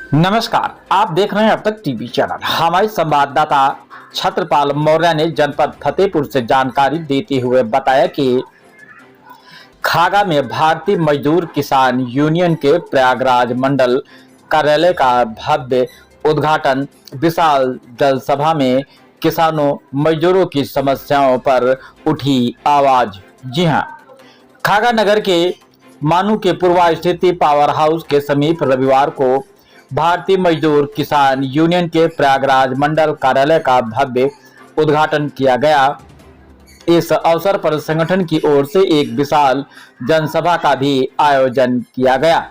नमस्कार, आप देख रहे हैं अब तक टीवी चैनल। हमारे संवाददाता छत्रपाल मौर्य ने जनपद फतेहपुर से जानकारी देते हुए बताया कि खागा में भारतीय मजदूर किसान यूनियन के प्रयागराज मंडल कार्यालय का भव्य उद्घाटन विशाल जनसभा में किसानों मजदूरों की समस्याओं पर उठी आवाज। जी हां, खागा नगर के मानू के पूर्वा स्थित पावर हाउस के समीप रविवार को भारतीय मजदूर किसान यूनियन के प्रयागराज मंडल कार्यालय का भव्य उद्घाटन किया गया। इस अवसर पर संगठन की ओर से एक विशाल जनसभा का भी आयोजन किया गया,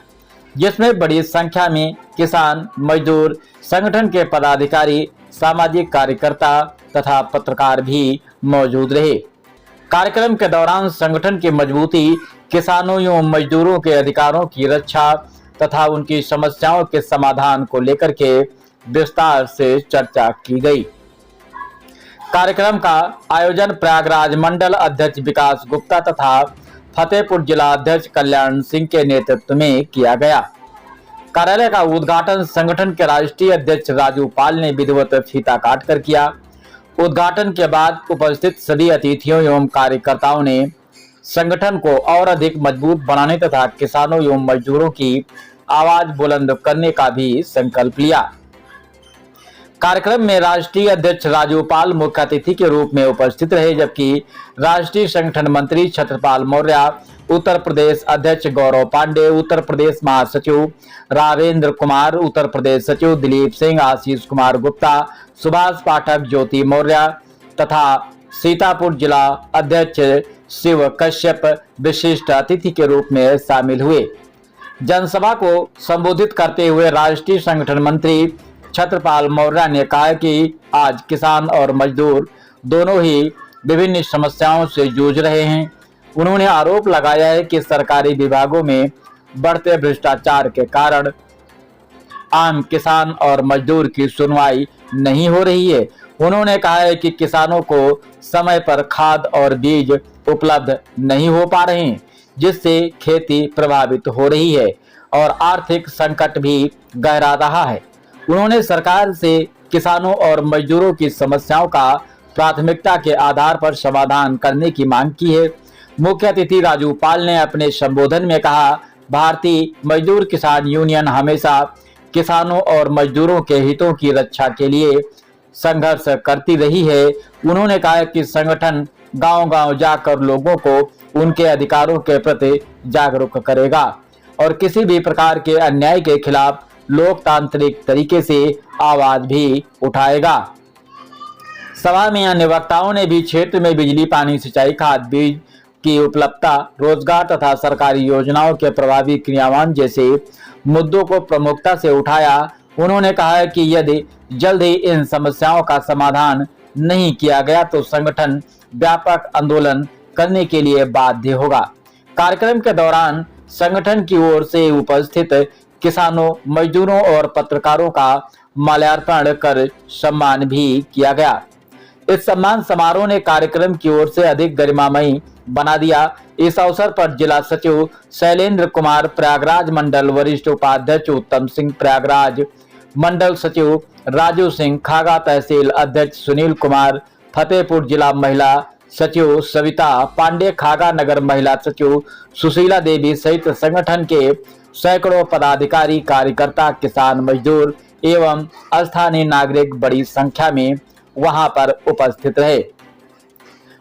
जिसमें बड़ी संख्या में किसान मजदूर संगठन के पदाधिकारी, सामाजिक कार्यकर्ता तथा पत्रकार भी मौजूद रहे। कार्यक्रम के दौरान संगठन की मजबूती, किसानों एवं मजदूरों के अधिकारों की रक्षा तथा उनकी समस्याओं के समाधान को लेकर के विस्तार से चर्चा की गई। कार्यक्रम का आयोजन प्रयागराज मंडल अध्यक्ष विकास गुप्ता तथा फतेहपुर जिला अध्यक्ष कल्याण सिंह के नेतृत्व में किया गया। कार्यालय का उद्घाटन संगठन के राष्ट्रीय अध्यक्ष राजू पाल ने विधिवत फीता काटकर किया। उद्घाटन के बाद उपस्थित सभी अतिथियों एवं कार्यकर्ताओं ने संगठन को और अधिक मजबूत बनाने तथा किसानों एवं मजदूरों की आवाज बुलंद करने का भी संकल्प लिया। कार्यक्रम में राष्ट्रीय अध्यक्ष राजू पाल मुख्य अतिथि के रूप में उपस्थित रहे, जबकि राष्ट्रीय संगठन मंत्री छत्रपाल मौर्य, उत्तर प्रदेश अध्यक्ष गौरव पांडे, उत्तर प्रदेश महासचिव रावेंद्र कुमार, उत्तर प्रदेश सचिव दिलीप सिंह, आशीष कुमार गुप्ता, सुभाष पाठक, ज्योति मौर्य तथा सीतापुर जिला अध्यक्ष शिव कश्यप विशिष्ट अतिथि के रूप में शामिल हुए। जनसभा को संबोधित करते हुए राष्ट्रीय संगठन मंत्री छत्रपाल मौर्य ने कहा कि आज किसान और मजदूर दोनों ही विभिन्न समस्याओं से जूझ रहे हैं। उन्होंने आरोप लगाया है कि सरकारी विभागों में बढ़ते भ्रष्टाचार के कारण आम किसान और मजदूर की सुनवाई नहीं हो रही है। उन्होंने कहा है कि किसानों को समय पर खाद और बीज उपलब्ध नहीं हो पा रहे हैं, जिससे खेती प्रभावित हो रही है और आर्थिक संकट भी गहरा रहा है। उन्होंने सरकार से किसानों और मजदूरों की समस्याओं का प्राथमिकता के आधार पर समाधान करने की मांग की है। मुख्य अतिथि राजू पाल ने अपने संबोधन में कहा, भारतीय मजदूर किसान यूनियन हमेशा किसानों और मजदूरों के हितों की रक्षा के लिए संघर्ष करती रही है। उन्होंने कहा कि संगठन गांव-गांव जाकर लोगों को उनके अधिकारों के प्रति जागरूक करेगा और किसी भी प्रकार के अन्याय के खिलाफ लोकतांत्रिक तरीके से आवाज भी उठाएगा। सभा में अन्य वक्ताओं ने भी क्षेत्र में बिजली, पानी, सिंचाई, खाद, बीज की उपलब्धता, रोजगार तथा सरकारी योजनाओं के प्रभावी क्रियान्वयन जैसे मुद्दों को प्रमुखता से उठाया। उन्होंने कहा कि यदि जल्द ही इन समस्याओं का समाधान नहीं किया गया तो संगठन व्यापक आंदोलन करने के लिए बाध्य होगा। कार्यक्रम के दौरान संगठन की ओर से उपस्थित किसानों, मजदूरों और पत्रकारों का माल्यार्पण कर सम्मान भी किया गया। इस सम्मान समारोह ने कार्यक्रम की ओर से अधिक गरिमामयी बना दिया। इस अवसर पर जिला सचिव शैलेंद्र कुमार प्रयागराज मंडल, वरिष्ठ उपाध्यक्ष उत्तम सिंह प्रयागराज मंडल, सचिव राजू सिंह, खागा तहसील अध्यक्ष सुनील कुमार, फतेहपुर जिला महिला सचिव सविता पांडे, खागा नगर महिला सचिव सुशीला देवी सहित संगठन के सैकड़ों पदाधिकारी, कार्यकर्ता, किसान, मजदूर एवं स्थानीय नागरिक बड़ी संख्या में वहां पर उपस्थित रहे,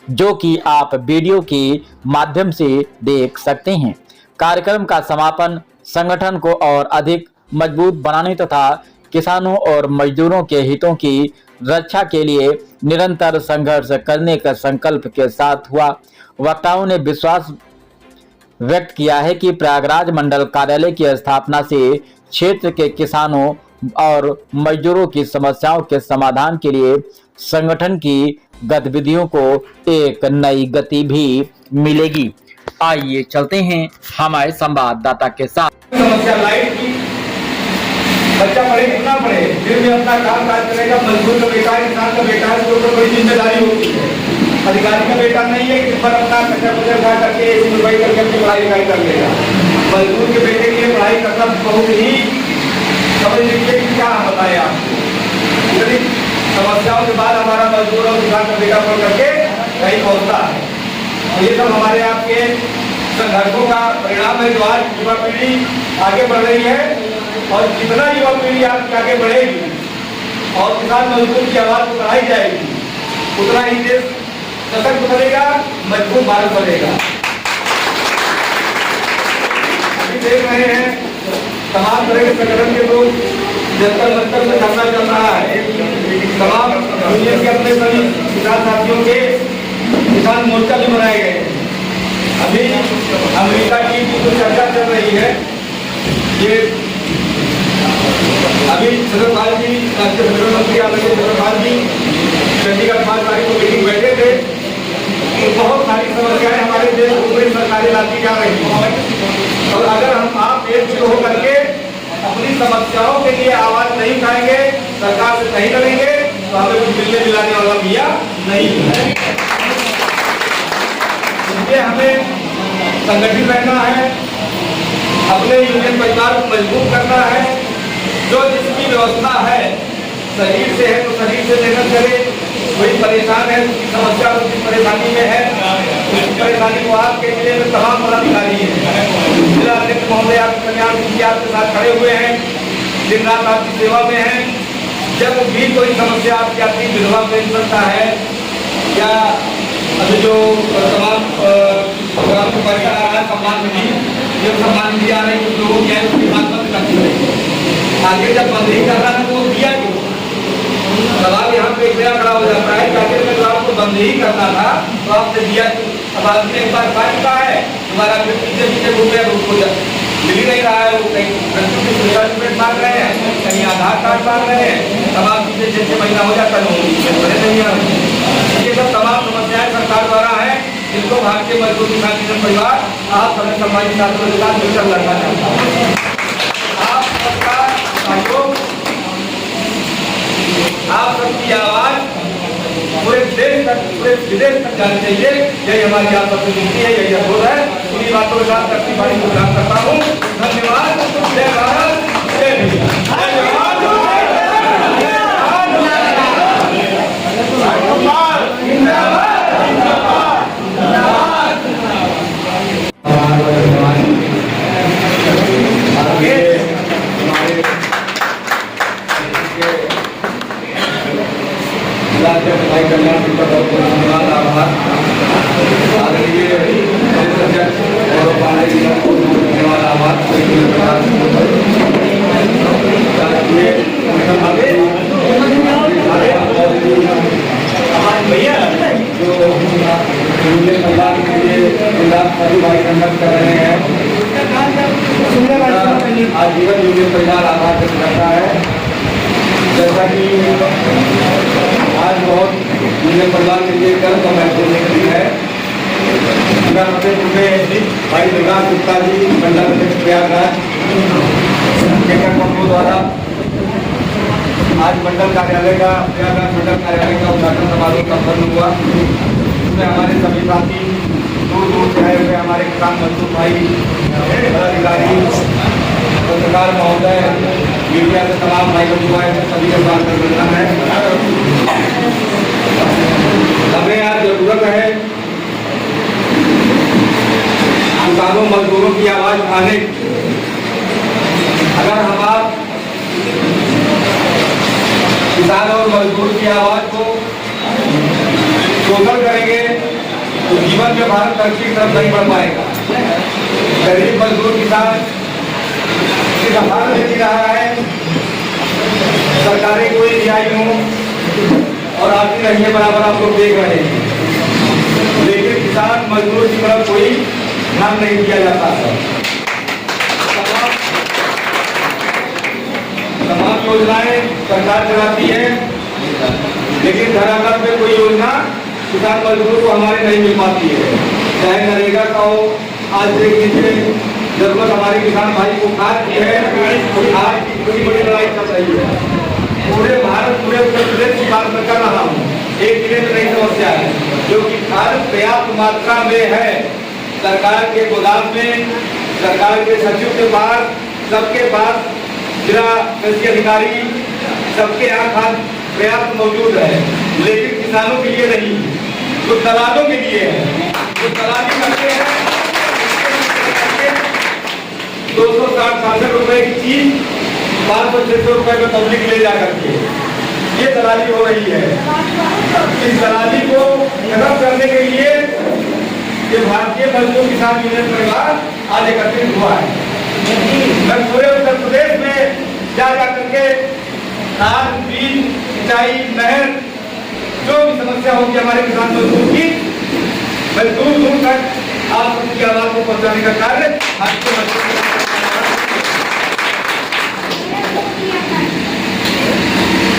जो कि आप वीडियो के माध्यम से देख सकते हैं। कार्यक्रम का समापन संगठन को और अधिक मजबूत बनाने तथा किसानों और मजदूरों के हितों की रक्षा के लिए निरंतर संघर्ष करने का संकल्प के साथ हुआ। वक्ताओं ने विश्वास व्यक्त किया है कि प्रयागराज मंडल कार्यालय की स्थापना से क्षेत्र के किसानों और मजदूरों की समस्याओं के समाधान के लिए संगठन की गतिविधियों को एक नई गति भी मिलेगी। आइए चलते हैं हमारे संवाददाता के साथ। समस्या लाइट की, बच्चा पढ़े कितना पढ़े, फिर भी अपना काम काज करेगा। मजदूर का बेटा, इंसान का बेटा, उसके ऊपर बड़ी जिम्मेदारी होती है। अधिकारी का बेटा नहीं है कि पर अपना खर्चा खा करके सुनवाई करके अपनी पढ़ाई लिखाई कर लेगा। मजदूर के बेटे के लिए पढ़ाई करना बहुत ही समझ लीजिए कि क्या बताएं आपको। इतनी समस्याओं के बाद हमारा मजदूर और किसान का बेटा पढ़ करके कहीं पहुंचता है। ये सब हमारे आपके संघर्षों का परिणाम है जो आज युवा पीढ़ी आगे बढ़ रही है। और जितना युवा पीढ़ी आपकी आगे बढ़ेगी और किसान मजदूर की आवाज को बढ़ाई जाएगी, उतना ही देश सशक्त बनेगा, मजबूत भारत बनेगा। अभी देख रहे हैं तमाम तरह के संगठन के लोग जंतर मंतर में धरना चल रहा है। तमाम यूनियन के अपने सभी किसान साथियों के किसान मोर्चा भी बनाए गए हैं। अभी अमेरिका की जो चर्चा चल रही है, ये अभी चंद्रपाल जी, राज्य संगठन मंत्री आदरणीय चंद्रपाल जी चंडीगढ़ 5 तारीख को मीटिंग बैठे थे। बहुत सारी समस्याएं हमारे देश में सरकारें लाती जा रही हैं और अगर हम आप एकजुट होकर के अपनी समस्याओं के लिए आवाज नहीं उठाएंगे, सरकार से नहीं लड़ेंगे, तो हमें कुछ मिलने मिलाने वाला भैया नहीं है। इसलिए हमें संगठित रहना है, अपने यूनियन परिवार को मजबूत करना है। जो जिसकी व्यवस्था है, शरीर से है तो शरीर से मेहनत करे, कोई परेशान है, उसकी समस्या उसकी परेशानी में है, उसकी परेशानी को आपके जिले में तमाम पदाधिकारी हैं, जिला अध्यक्ष महोदय आपके कल्याण जी आपके साथ खड़े हुए हैं, दिन रात आपकी सेवा में हैं। जब भी कोई समस्या आपकी आती, विधवा पेंशन का है या अभी जो तमाम पैसा आ रहा है सम्मान निधि, जो सम्मान निधि आ रही है लोगों की है, उसकी बात मत करती है। आगे जब बंद नहीं कर रहा है तो वो दिया क्यों? सवाल यहाँ पे एक नया खड़ा हो जाता है कि आखिर में जो आपको बंद नहीं करना था तो आपने दिया क्यों? अब आपने एक बार खा चुका है, तुम्हारा फिर पीछे पीछे घूम रहे उसको मिल ही नहीं रहा है, वो कहीं सर्टिफिकेट मांग रहे हैं, कहीं आधार कार्ड मांग रहे हैं, तब आप पीछे 6 महीना हो जाता है नहीं आ रहे। ये सब तमाम समस्याएं सरकार द्वारा है, जिनको भारतीय मजदूर किसान यूनियन परिवार आप सभी समाजी साथियों के साथ मिलकर लड़ना चाहता हूँ। आप सबका सहयोग, आप सबकी आवाज पूरे देश तक, पूरे विदेश तक जानी चाहिए। यही हमारी आप सबसे विनती है, यही अनुरोध है। उन्हीं बातों के साथ करती बारी को प्रदान करता हूँ। धन्यवाद। जय भारत, जय भीम, जय जवान, भाई कल्याण जी का बहुत बहुत धन्यवाद, आभार। आदरणीय गौरव पांडे जी का बहुत बहुत धन्यवाद, आभार। भैया जो यूनियन परिवार के लिए सभी भाई संगठन कर रहे हैं, आजीवन यूनियन परिवार आभार व्यक्त करता है। जैसा कि आज बहुत यूनियन परिवार के लिए गर्व का महसूस निकली है। भाई विकास गुप्ता जी, मंडल अध्यक्ष प्रयागराज द्वारा आज मंडल कार्यालय का, प्रयागराज मंडल कार्यालय का उद्घाटन समारोह संपन्न हुआ। इसमें हमारे सभी साथी दूर दूर से आए हुए हमारे किसान मजदूर भाई, पदाधिकारी, पत्रकार महोदय, मीडिया के तमाम भाई बंधु आए हैं, सभी का स्वागत करना है। हमें आज जरूरत है किसानों मजदूरों की आवाज उठाने की। अगर हम आप किसान और मजदूर की आवाज को शोषण करेंगे तो जीवन में भारत तरक्की की तरफ नहीं बढ़ पाएगा। गरीब मजदूर किसान इस आधार में जी रहा है, सरकारें कोई रियायत हो और आती रही है, बराबर आप लोग देख रहे हैं, लेकिन किसान मजदूर की तरफ कोई ध्यान नहीं दिया जाता है। तमाम योजनाएं सरकार चलाती है, लेकिन धरातल पे कोई योजना किसान मजदूर को हमारे नहीं मिल पाती है। चाहे नरेगा का हो, आज देख लीजिए जरूरत हमारे किसान भाई को खाद की है, खाद की बड़ी बड़ी लड़ाई चल रही है। पूरे भारत, पूरे उत्तर प्रदेश की बात मैं कर रहा हूँ, एक जिले में नई समस्या है, जो कि खाद पर्याप्त मात्रा में है, सरकार के गोदाम में, सरकार के सचिव के पास, सबके पास जिला कृषि अधिकारी सबके यहाँ खाद पर्याप्त मौजूद है, लेकिन किसानों के लिए नहीं, जो दलालों के लिए है, जो दलाली करते हैं 260-66 रुपए की चीज 500-600 रुपए में पब्लिक ले जा करके ये दलाली हो रही है। इस दलाली को खत्म करने के लिए ये भारतीय मजदूर किसान यूनियन परिवार आज एकत्रित हुआ है। मैं पूरे उत्तर प्रदेश में जा करके खाद, बीज, सिंचाई, नहर, जो भी समस्या होगी हमारे किसान मजदूर की, मैं दूर दूर तक आप उनकी आवाज को पहुंचाने का कार्य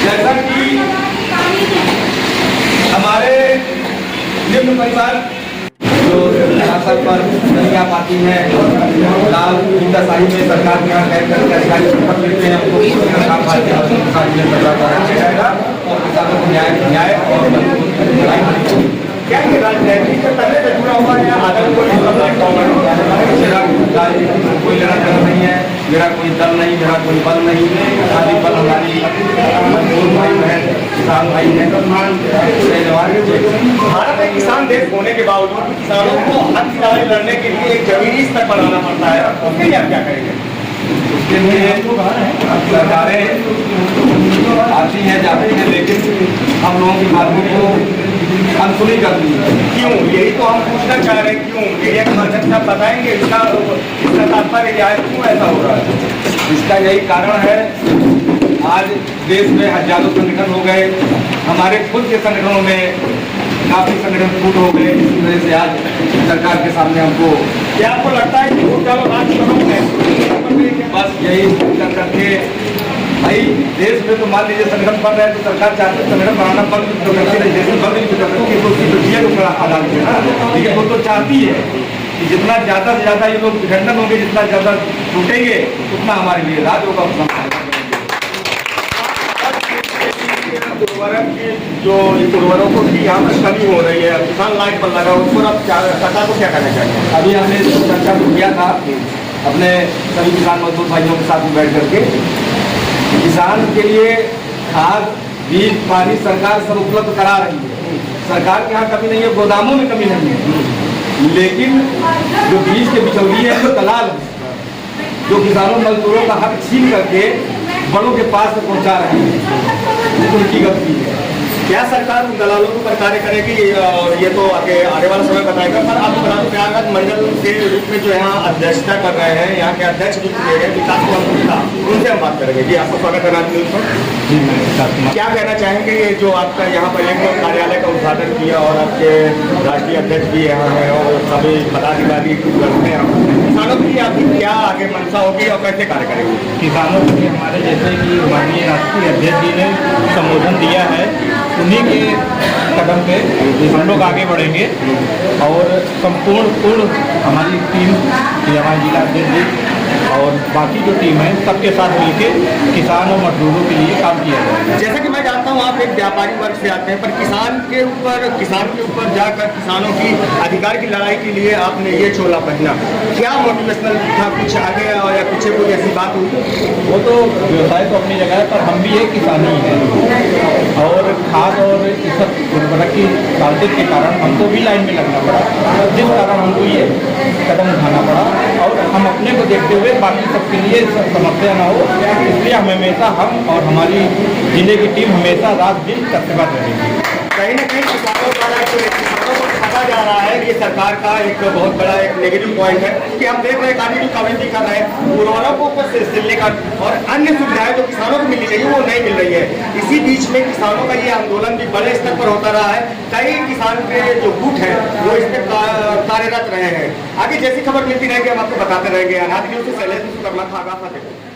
जैसा कि हमारे निम्न परिवार जो शासन पर नहीं आ पाती है, लाल शाही में सरकार के यहाँ तय करके अधिकारी शपथ लेते हैं, उनको काम पाते हैं जाएगा और किसानों को न्याय और क्या ये राजनीति से पहले से जुड़ा हुआ है, आदर कोई मेरा कोई लेना देना नहीं है, मेरा कोई दल नहीं, मेरा कोई बल नहीं, खाली बल हमारी मजदूर भाई बहन किसान भाई है। भारत में किसान देश होने के बावजूद किसानों को हक की लड़ाई लड़ने के लिए एक जमीनी स्तर बनाना पड़ता है, उसके लिए आप क्या करेंगे? उसके लिए सरकारें आती हैं जाती हैं, लेकिन हम लोगों की बातों को अनसुनी कर दी। क्यों? यही तो हम पूछना चाह रहे हैं, क्यों? मीडिया के माध्यम से आप बताएंगे इसका तात्पर्य क्या है, क्यों ऐसा हो रहा है? इसका यही कारण है, आज देश में हजारों संगठन हो गए, हमारे खुद के संगठनों में काफी संगठन फूट हो गए, इसी वजह से आज सरकार के सामने हमको क्या आपको लगता है कि बस यही कर करके भाई देश में तो मान लीजिए संगठन बन रहे हैं, तो सरकार चाहती है संगठन बनाना बंद तो करती है, जैसे बंद नहीं कर सकती तो उसकी प्रक्रिया को बड़ा आधार है ना, लेकिन वो तो चाहती है कि जितना ज़्यादा से ज़्यादा ये लोग विखंडन होंगे, जितना ज़्यादा टूटेंगे उतना हमारे लिए राज होगा। उर्वरक की जो उर्वरकों की यहाँ पर कमी हो रही है, किसान लाइन पर लगा, उस पर आप सरकार को क्या करना चाहिए? अभी हमने चर्चा किया था अपने सभी किसान मजदूर भाइयों के साथ बैठ करके, किसान के लिए खाद, बीज, पानी सरकार सब उपलब्ध करा रही है, सरकार के यहाँ कमी नहीं है, गोदामों में कमी नहीं है, लेकिन जो बीज के बिचौलिए हैं, जो दलाल जो किसानों मजदूरों का हक छीन करके बड़ों के पास पहुंचा रहे हैं, उनकी गलती है। क्या सरकार उन दलालों के ऊपर कार्य करेगी? ये तो आगे वाला समय बताएगा, पर आप प्रयागराज मंडल के रूप में जो यहाँ अध्यक्षता कर रहे हैं, यहाँ के अध्यक्ष जो हैं विकास कुमार गुप्ता, उनसे हम बात करेंगे। जी आपको स्वागत करना चाहिए। क्या कहना चाहेंगे, ये जो आपका यहाँ पर एक कार्यालय का उद्घाटन किया और आपके राष्ट्रीय अध्यक्ष भी यहाँ है और सभी पदाधिकारी करते हैं, किसानों के लिए आपकी क्या आगे मंशा होगी और कैसे कार्य करेंगे? किसानों के लिए हमारे जैसे कि माननीय राष्ट्रीय अध्यक्ष जी ने संबोधन दिया है, उन्हीं के कदम पे हम लोग आगे बढ़ेंगे और संपूर्ण हमारी टीम, हमारे जिला अध्यक्ष जी और बाकी जो टीम है सबके साथ मिलकर किसान और मजदूरों के लिए काम किया जाएगा। जैसा कि मैं जानता हूँ आप एक व्यापारी वर्ग से आते हैं, पर किसान के ऊपर जाकर किसानों की अधिकार की लड़ाई के लिए आपने ये चोला पहना, क्या मोटिवेशनल था? कुछ आगे या पीछे कोई ऐसी बात हुई? वो तो व्यवसाय तो अपनी जगह है, पर हम भी एक किसानी है और खाद और इस सब उर्वरक की शॉर्टेज के कारण हमको भी लाइन में लगना पड़ा, जिस कारण हमको ये कदम उठाना पड़ा और हम अपने को देखते हुए बाकी सबके लिए समस्या ना हो, इसलिए हम हमेशा हम और हमारी जिले की टीम हमेशा रात दिन कर्तव्य रहेगी। कहीं ना कहीं किसानों द्वारा किसानों को ठगा जा रहा है, ये सरकार का एक बहुत बड़ा एक नेगेटिव पॉइंट है कि हम देख रहे हैं कानूनी कावेंटी कर रहे हैं, उर्वरकों को से लेकर और अन्य सुविधाएं जो किसानों को मिलनी चाहिए वो नहीं मिल रही है। इसी बीच में किसानों का ये आंदोलन भी बड़े स्तर पर होता रहा है, कई किसान के जो गुट है वो इस पर कार्यरत रहे हैं। आगे जैसी खबर मिलती रहेगी हम आपको बताते रहेंगे। अनाज न्यूज़ से शैलेश विश्वकर्मा, खागा, फतेहपुर।